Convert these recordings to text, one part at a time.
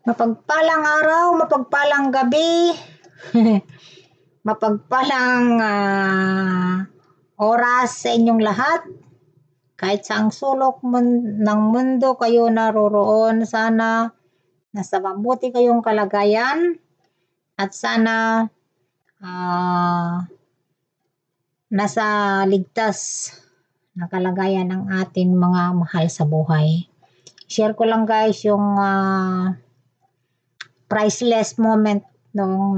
Mapagpalang araw, mapagpalang gabi, mapagpalang oras sa inyong lahat. Kahit saang sulok ng mundo kayo naroroon, sana nasa mabuti kayong kalagayan at sana nasa ligtas na kalagayan ng ating mga mahal sa buhay. Share ko lang guys yung priceless moment nung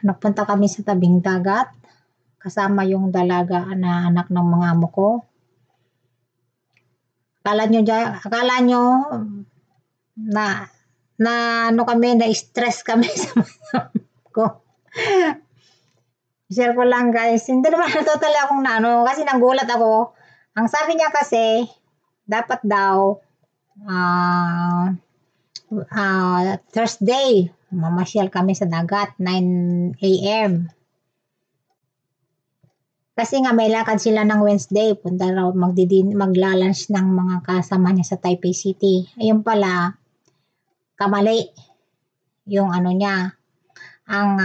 nagpunta kami sa tabing dagat kasama yung dalaga na anak ng mga amo ko. Akala nyo na ano kami, na-stress kami sa mga ko. Share ko lang guys. Hindi naman totally akong kasi nagulat ako. Ang sabi niya kasi, dapat daw Thursday, mamasyal kami sa dagat, 9 a.m. Kasi nga may lakad sila ng Wednesday, punta raw magla-lunch ng mga kasama niya sa Taipei City. Ayun pala, kamali yung niya. Ang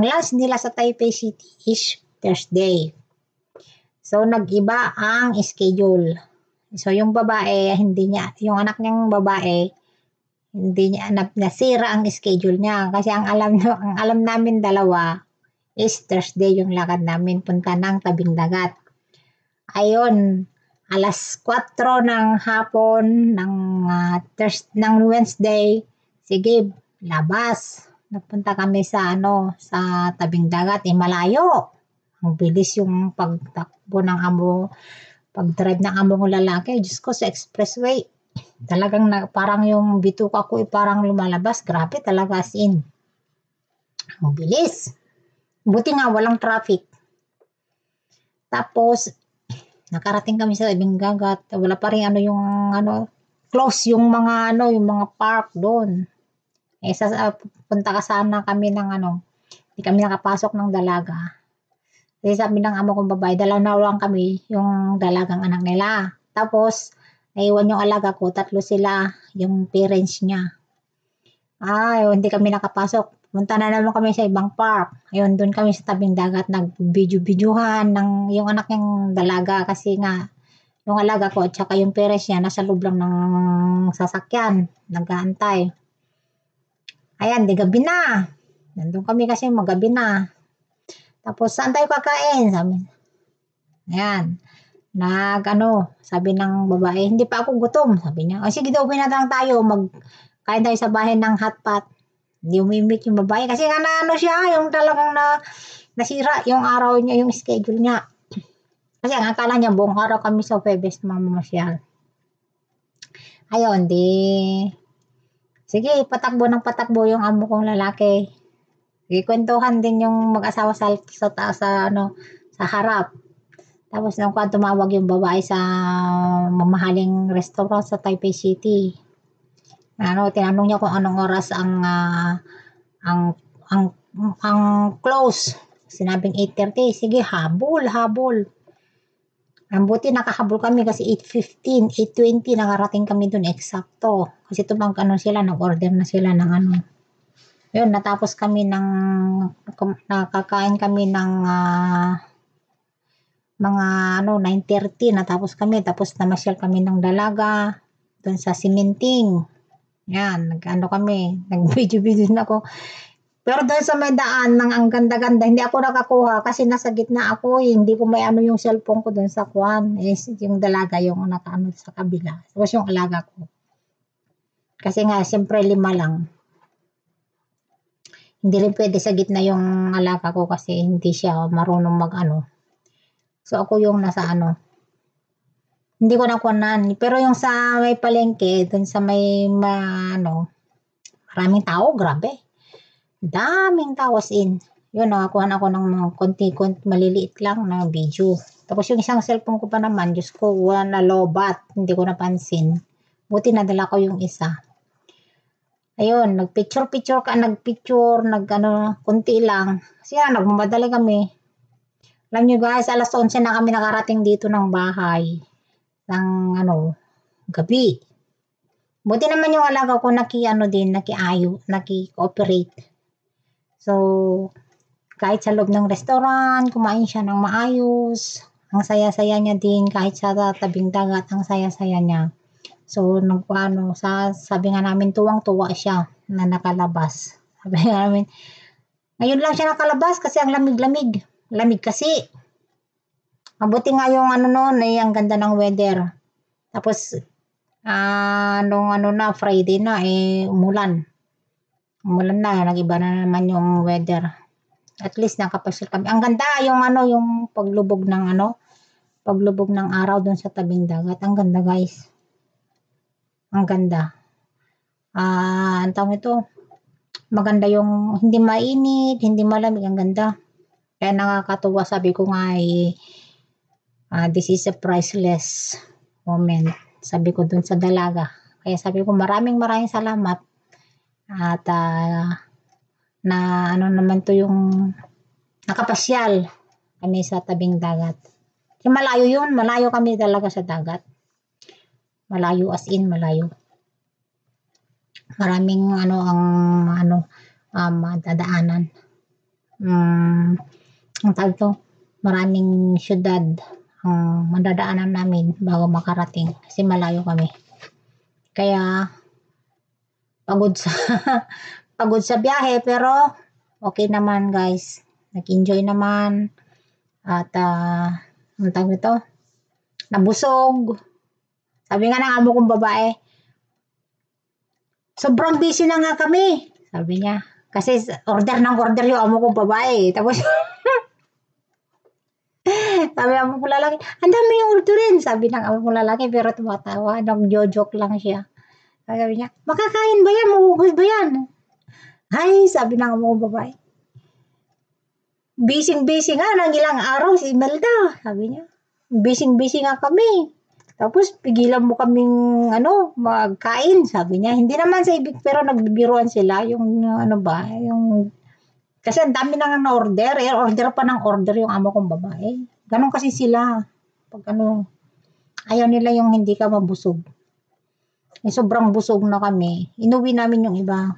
lunch nila sa Taipei City is Thursday. So nag-iba ang schedule. So yung babae, yung anak niyang babae, hindi niya nasira ang schedule niya kasi ang alam namin dalawa is Thursday yung lakad namin punta ng tabing dagat. Ayun, alas 4 ng hapon ng Wednesday, sige, labas. Nagpunta kami sa sa tabing dagat, malayo. Ang bilis yung pagtakbo ng pag-drive ng amo ng lalaki. Diyos ko, sa expressway, talagang parang yung bituka ko parang lumalabas. Grabe talaga, as in. Ang bilis. Buti nga walang traffic. Tapos nakarating kami sa tabing dagat. Wala pa rin close yung mga yung mga park doon. Punta ka sana kami ng hindi kami nakapasok ng dalaga. Kasi sabi ng amo kong babae, dalawa na lang kami, yung dalagang anak nila. Tapos naiwan yung alaga ko, 3 sila, yung parents niya. Hindi kami nakapasok. Punta na naman kami sa ibang park. Ayun, doon kami sa tabing dagat, nag-video-videohan ng yung anak niyang dalaga kasi nga, yung alaga ko at saka yung parents niya nasa loob lang ng sasakyan, nag-aantay. Ayan, di gabi na. Nandun kami kasi magabi na. Tapos, saan tayo kakain? Sabi. Ayan. Sabi ng babae, hindi pa ako gutom. Sabi niya, sige daw, pinatang tayo. Magkain tayo sa bahay ng hotpot. Hindi umimik yung babae. Kasi nga siya, yung talagang nasira yung araw niya, yung schedule niya. Kasi ang akala niya, buong araw kami sa Huwebes mamamasyal. Ayun, sige, patakbo yung amo kong lalaki. Sige, kwentuhan din yung mag-asawa sa taas sa harap. Tapos nung tumawag yung babae sa mamahaling restaurant sa Taipei City. Tinanong niya kung anong oras ang close. Sinabing 8:30. Sige, habol. Ang buti nakahabol kami kasi 8:15, 8:20 nakarating kami dun eksakto. Kasi sila, nag-order na sila ng Yun, natapos kami nakakain kami ng mga 9:30, natapos kami. Tapos namasyal kami ng dalaga dun sa cementing. Yan, kami, nag-video na ako. Pero doon sa may daan, ang ganda-ganda, hindi ako nakakuha kasi nasa gitna ako, hindi ko may yung cellphone ko doon sa kwan. Yung dalaga yung sa kabila. Tapos yung alaga ko. Kasi nga, siyempre 5 lang. Hindi rin pwede sa gitna yung alaga ko kasi hindi siya marunong So ako yung nasa Hindi ko nakuhanan. Pero yung sa may palengke, dun sa may maraming tao, grabe. Daming tao as in. Yun, nakakuhan ako ng mga konti, maliliit lang na video. Tapos yung isang cellphone ko pa naman, Diyos ko, wala na lobat. Hindi ko napansin. Buti nadala ko yung isa. Ayun, nagpicture, konti lang. Kasi nagmamadali kami. Alam nyo guys, alas 11 na kami nakarating dito ng bahay. Ng gabi. Buti naman yung alaga ko naki-cooperate. So, kahit sa loob ng restaurant, kumain siya ng maayos. Ang saya-saya niya din kahit sa tabing dagat, ang saya-saya niya. So, sabi nga namin tuwang-tuwa siya na nakalabas. Sabi nga namin, ngayon lang siya nakalabas kasi ang lamig-lamig. Lamig kasi. Mabuti nga yung noon, ang ganda ng weather. Tapos, Friday na, umulan. Umulan na, nag-iba na naman yung weather. At least nakapasyal kami. Ang ganda yung paglubog ng araw doon sa tabing dagat. Ang ganda, guys. Ang ganda. Ang tawag ito, maganda yung hindi mainit, hindi malamig, ang ganda. Kaya nakakatuwa, sabi ko nga this is a priceless moment. Sabi ko dun sa dalaga. Kaya sabi ko maraming salamat. At naman to yung nakapasyal kami sa tabing dagat. Kasi malayo yun, malayo kami talaga sa dagat. Malayo as in, malayo. Maraming dadaanan. Ang tawag to, maraming syudad ang madadaanan namin bago makarating kasi malayo kami. Kaya pagod sa biyahe pero okay naman, guys. Nag-enjoy naman at ang tawag ito, nabusog. Sabi nga ng amo kong babae, sobrang busy na nga kami. Sabi niya, kasi order yung amo kong babae. Tapos sabi ng amo kong lalaki, ang dami yung orderin. Sabi ng amo kong lalaki, pero tumatawa. Nag-joke lang siya. Sabi niya, makakain ba yan? Maubos ba yan? Ay, sabi ng amo kong babae, busy nga ng ilang araw si Imelda. Sabi niya, busy nga kami. Tapos pigilan mo kaming magkain, sabi niya. Hindi naman sa ibig, pero nagbibiruan sila yung kasi ang dami nang na-order, order pa ng order yung amo kong babae. Ganon kasi sila. Pag ayaw nila yung hindi ka mabusog. Sobrang busog na kami. Inuwi namin yung iba.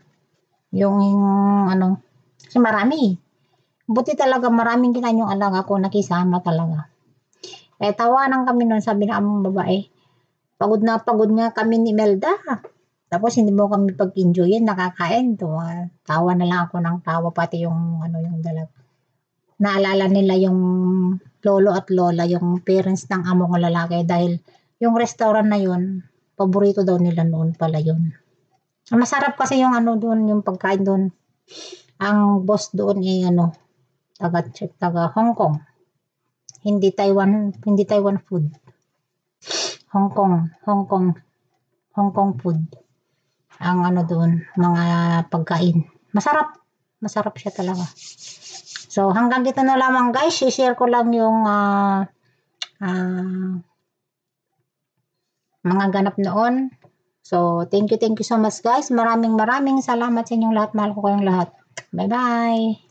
Kasi marami. Buti talaga maraming kinain yung alaga ko, nakisama talaga. Tawanan kami nun, sabi na among babae, pagod nga kami ni Melda. Tapos hindi mo kami pag-enjoyin, nakakain. Tawa na lang ako ng tawa, pati yung dalag. Naalala nila yung lolo at lola, yung parents ng amo ko lalaki, dahil yung restaurant na yun, paborito daw nila noon pala yun. Masarap kasi yung doon, yung pagkain doon. Ang boss doon taga Hong Kong. Hindi Taiwan food. Hong Kong food. Ang doon, mga pagkain. Masarap siya talaga. So, hanggang dito na lamang, guys. I-share ko lang yung mga ganap noon. So, thank you so much, guys. Maraming salamat sa inyong lahat. Mahal ko kayong lahat. Bye-bye.